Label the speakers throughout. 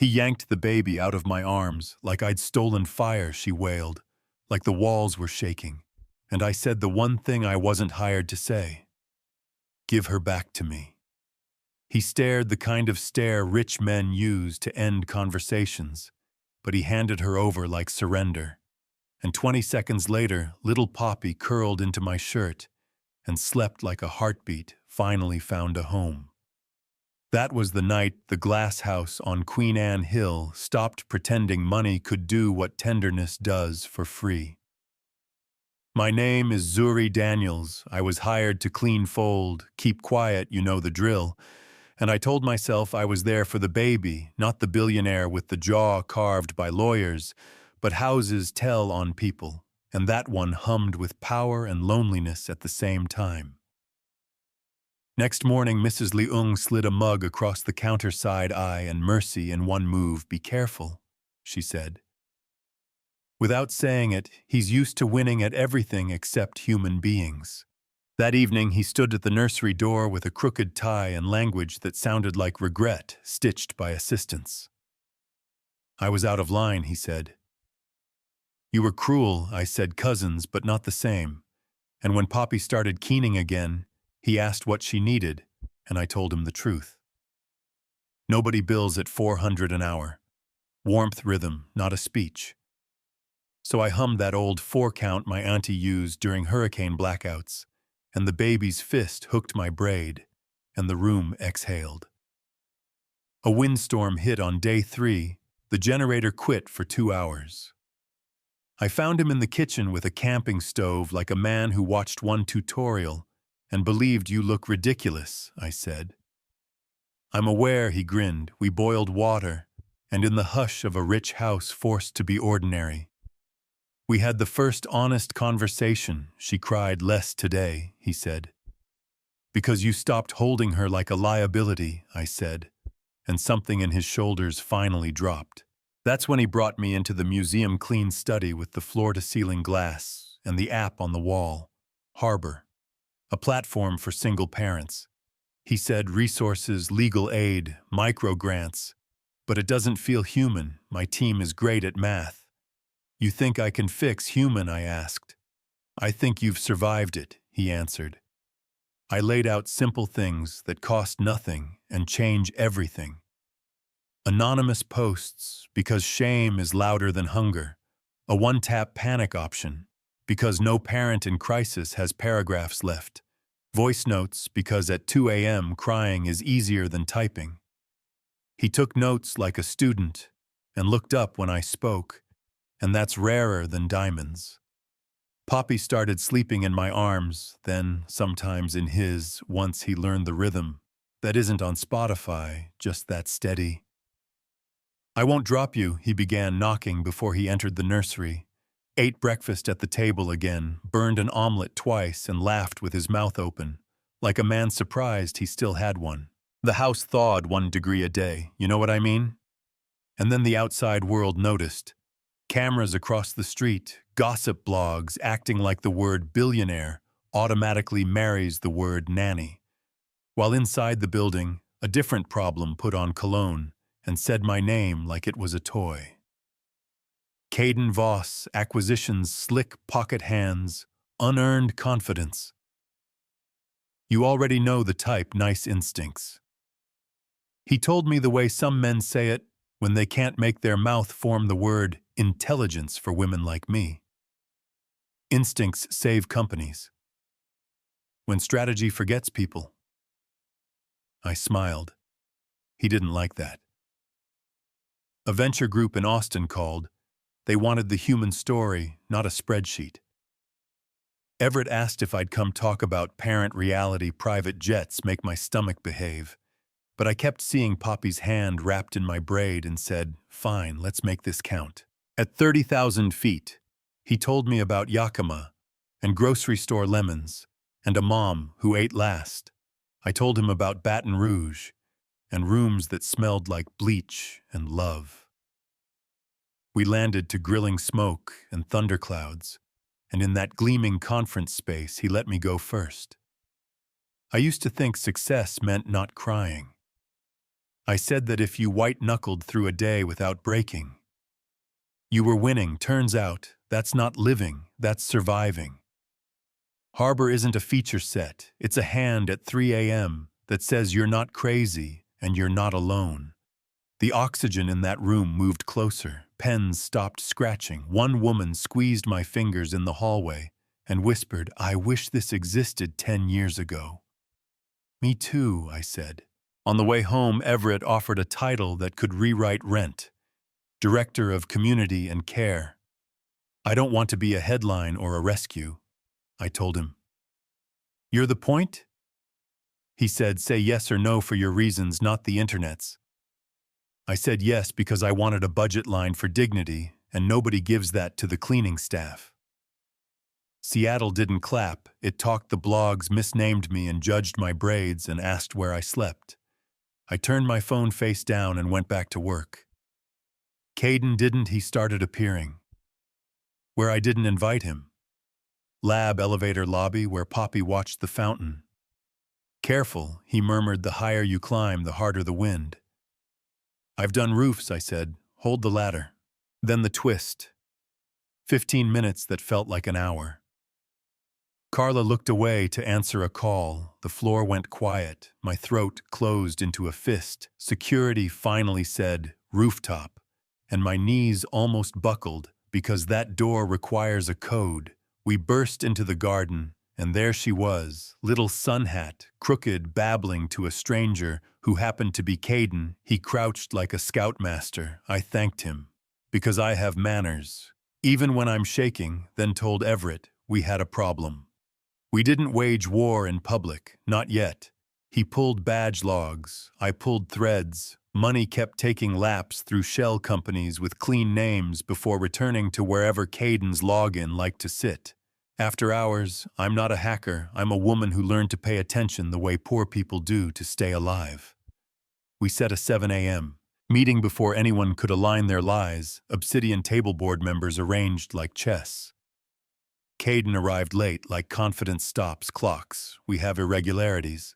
Speaker 1: He yanked the baby out of my arms like I'd stolen fire, she wailed, like the walls were shaking. And I said the one thing I wasn't hired to say. Give her back to me. He stared the kind of stare rich men use to end conversations, but he handed her over like surrender. And 20 seconds later, little Poppy curled into my shirt and slept like a heartbeat finally found a home. That was the night the glass house on Queen Anne Hill stopped pretending money could do what tenderness does for free. My name is Zuri Daniels. I was hired to clean fold, keep quiet, you know the drill. And I told myself I was there for the baby, not the billionaire with the jaw carved by lawyers, but houses tell on people, and that one hummed with power and loneliness at the same time. Next morning, Mrs. Leung slid a mug across the counter side eye and mercy in one move. Be careful, she said. Without saying it, he's used to winning at everything except human beings. That evening, he stood at the nursery door with a crooked tie and language that sounded like regret, stitched by assistants. I was out of line, he said. You were cruel, I said, cousins, but not the same. And when Poppy started keening again, he asked what she needed, and I told him the truth. Nobody bills at 400 an hour. Warmth rhythm, not a speech. So I hummed that old 4-count my auntie used during hurricane blackouts, and the baby's fist hooked my braid, and the room exhaled. A windstorm hit on day 3. The generator quit for 2 hours. I found him in the kitchen with a camping stove like a man who watched one tutorial and believed you look ridiculous, I said. I'm aware, he grinned. We boiled water, and in the hush of a rich house forced to be ordinary. We had the first honest conversation. She cried less today, he said. Because you stopped holding her like a liability, I said, and something in his shoulders finally dropped. That's when he brought me into the museum clean study with the floor-to-ceiling glass and the app on the wall, Harbor, a platform for single parents. He said resources, legal aid, micro-grants, but it doesn't feel human. My team is great at math. You think I can fix human, I asked. I think you've survived it, he answered. I laid out simple things that cost nothing and change everything. Anonymous posts, because shame is louder than hunger. A one-tap panic option, because no parent in crisis has paragraphs left. Voice notes, because at 2 a.m. crying is easier than typing. He took notes like a student and looked up when I spoke, and that's rarer than diamonds. Poppy started sleeping in my arms, then sometimes in his, once he learned the rhythm. That isn't on Spotify, just that steady. I won't drop you, he began knocking before he entered the nursery. Ate breakfast at the table again, burned an omelet twice, and laughed with his mouth open, like a man surprised he still had one. The house thawed 1 degree a day, you know what I mean? And then the outside world noticed. Cameras across the street, gossip blogs acting like the word billionaire automatically marries the word nanny. While inside the building, a different problem put on cologne and said my name like it was a toy. Caden Voss, acquisitions, slick pocket hands, unearned confidence. You already know the type, nice instincts. He told me the way some men say it when they can't make their mouth form the word intelligence for women like me. Instincts save companies. When strategy forgets people. I smiled. He didn't like that. A venture group in Austin called. They wanted the human story, not a spreadsheet. Everett asked if I'd come talk about parent reality private jets make my stomach behave, but I kept seeing Poppy's hand wrapped in my braid and said, fine, let's make this count. At 30,000 feet, he told me about Yakima and grocery store lemons and a mom who ate last. I told him about Baton Rouge and rooms that smelled like bleach and love. We landed to grilling smoke and thunderclouds, and in that gleaming conference space, he let me go first. I used to think success meant not crying. I said that if you white-knuckled through a day without breaking, you were winning. Turns out, that's not living, that's surviving. Harbor isn't a feature set, it's a hand at 3 a.m. that says you're not crazy and you're not alone. The oxygen in that room moved closer. Pens stopped scratching. One woman squeezed my fingers in the hallway and whispered, "I wish this existed 10 years ago." "Me too," I said. On the way home, Everett offered a title that could rewrite Rent: Director of Community and Care. "I don't want to be a headline or a rescue," I told him. "You're the point?" He said, "Say yes or no for your reasons, not the internet's." I said yes because I wanted a budget line for dignity, and nobody gives that to the cleaning staff. Seattle didn't clap. It talked the blogs, misnamed me and judged my braids and asked where I slept. I turned my phone face down and went back to work. Caden didn't. He started appearing where I didn't invite him. Lab, elevator, lobby, where Poppy watched the fountain. "Careful," he murmured, "the higher you climb, the harder the wind." "I've done roofs," I said. "Hold the ladder." Then the twist. 15 minutes that felt like an hour. Carla looked away to answer a call. The floor went quiet. My throat closed into a fist. Security finally said, "Rooftop," and my knees almost buckled because that door requires a code. We burst into the garden, and there she was, little sun hat, crooked, babbling to a stranger who happened to be Caden. He crouched like a scoutmaster. I thanked him, because I have manners, even when I'm shaking, then told Everett we had a problem. We didn't wage war in public, not yet. He pulled badge logs, I pulled threads. Money kept taking laps through shell companies with clean names before returning to wherever Caden's login liked to sit. After hours, I'm not a hacker, I'm a woman who learned to pay attention the way poor people do to stay alive. We set a 7 a.m. meeting before anyone could align their lies. Obsidian table board members arranged like chess. Caden arrived late like confidence stops clocks. We have irregularities.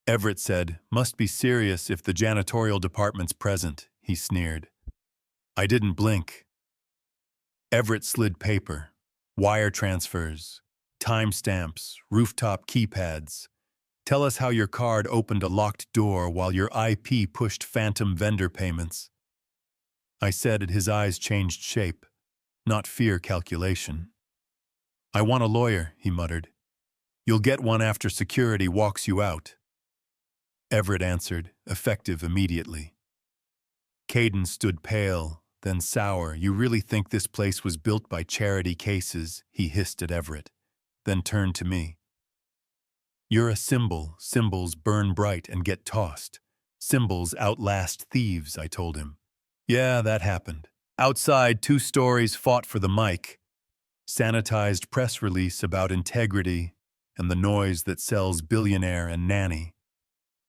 Speaker 1: Everett said, "Must be serious if the janitorial department's present," he sneered. I didn't blink. Everett slid paper, wire transfers, timestamps, rooftop keypads. Tell us how your card opened a locked door while your IP pushed phantom vendor payments. I said, and his eyes changed shape, not fear, calculation. "I want a lawyer," he muttered. "You'll get one after security walks you out." Everett answered, effective immediately. Caden stood pale, then sour. "You really think this place was built by charity cases?" he hissed at Everett, then turned to me. "You're a symbol. Symbols burn bright and get tossed. Symbols outlast thieves," I told him. "Yeah, that happened. Outside, 2 stories fought for the mic. Sanitized press release about integrity and the noise that sells Billionaire and Nanny.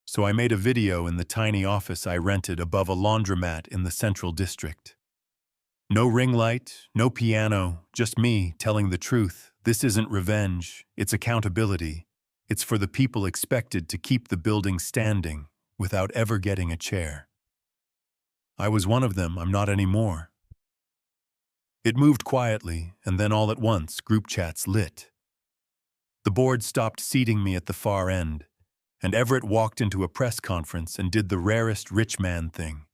Speaker 1: So I made a video in the tiny office I rented above a laundromat in the Central District. No ring light, no piano, just me telling the truth. This isn't revenge, it's accountability. It's for the people expected to keep the building standing without ever getting a chair. I was one of them, I'm not anymore. It moved quietly, and then all at once, group chats lit. The board stopped seating me at the far end, and Everett walked into a press conference and did the rarest rich man thing.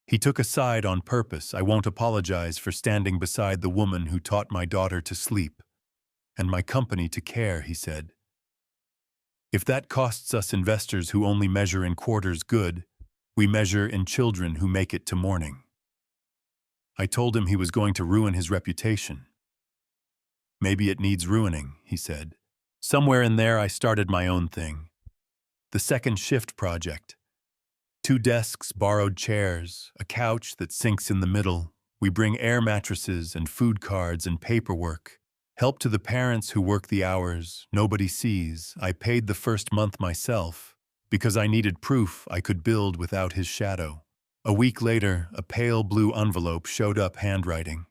Speaker 1: He took a side on purpose. "I won't apologize for standing beside the woman who taught my daughter to sleep, and my company to care," he said. "If that costs us investors who only measure in quarters good, we measure in children who make it to morning." I told him he was going to ruin his reputation. "Maybe it needs ruining," he said. Somewhere in there I started my own thing. The Second Shift Project. 2 desks, borrowed chairs, a couch that sinks in the middle. We bring air mattresses and food cards and paperwork. Help to the parents who work the hours nobody sees. I paid the first month myself because I needed proof I could build without his shadow. A week later, a pale blue envelope showed up handwriting.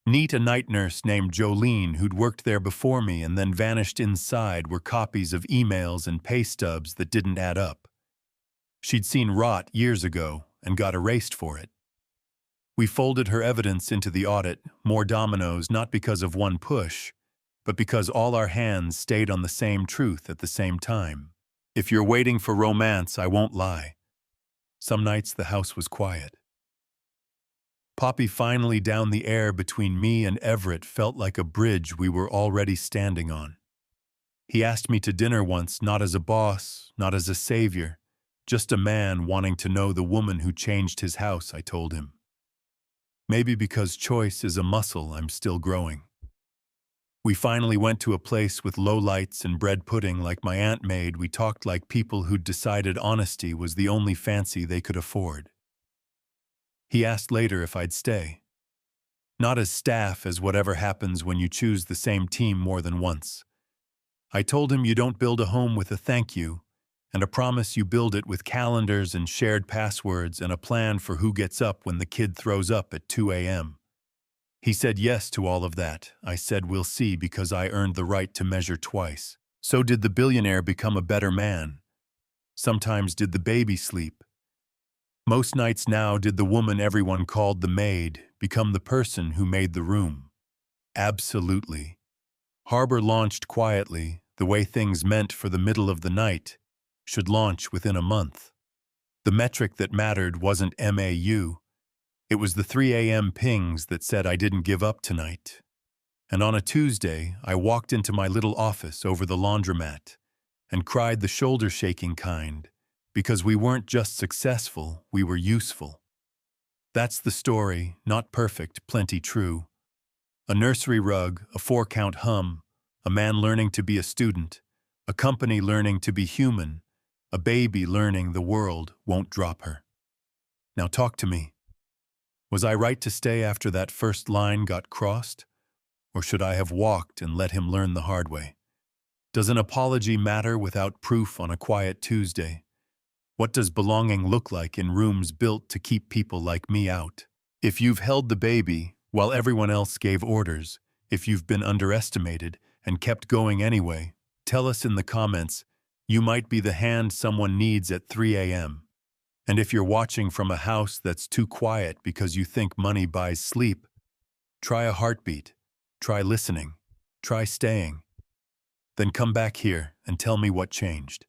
Speaker 1: Neat, a night nurse named Jolene who'd worked there before me and then vanished inside were copies of emails and pay stubs that didn't add up. She'd seen rot years ago and got erased for it. We folded her evidence into the audit, more dominoes, not because of one push, but because all our hands stayed on the same truth at the same time. If you're waiting for romance, I won't lie. Some nights the house was quiet. Poppy finally down the air between me and Everett felt like a bridge we were already standing on. He asked me to dinner once, not as a boss, not as a savior, just a man wanting to know the woman who changed his house, I told him. Maybe because choice is a muscle I'm still growing. We finally went to a place with low lights and bread pudding like my Aunt Maid. We talked like people who'd decided honesty was the only fancy they could afford. He asked later if I'd stay. Not as staff, as whatever happens when you choose the same team more than once. I told him you don't build a home with a thank you, and a promise you build it with calendars and shared passwords and a plan for who gets up when the kid throws up at 2 a.m. He said yes to all of that. I said we'll see because I earned the right to measure twice. So did the billionaire become a better man? Sometimes did the baby sleep? Most nights now did the woman everyone called the maid become the person who made the room? Absolutely. Harbor launched quietly, the way things meant for the middle of the night should launch within a month. The metric that mattered wasn't MAU. It was the 3 a.m. pings that said I didn't give up tonight. And on a Tuesday, I walked into my little office over the laundromat and cried the shoulder-shaking kind, because we weren't just successful, we were useful. That's the story, not perfect, plenty true. A nursery rug, a 4-count hum, a man learning to be a student, a company learning to be human, a baby learning the world won't drop her. Now talk to me. Was I right to stay after that first line got crossed? Or should I have walked and let him learn the hard way? Does an apology matter without proof on a quiet Tuesday? What does belonging look like in rooms built to keep people like me out? If you've held the baby while everyone else gave orders, if you've been underestimated and kept going anyway, tell us in the comments. You might be the hand someone needs at 3 a.m. And if you're watching from a house that's too quiet because you think money buys sleep, try a heartbeat, try listening, try staying. Then come back here and tell me what changed.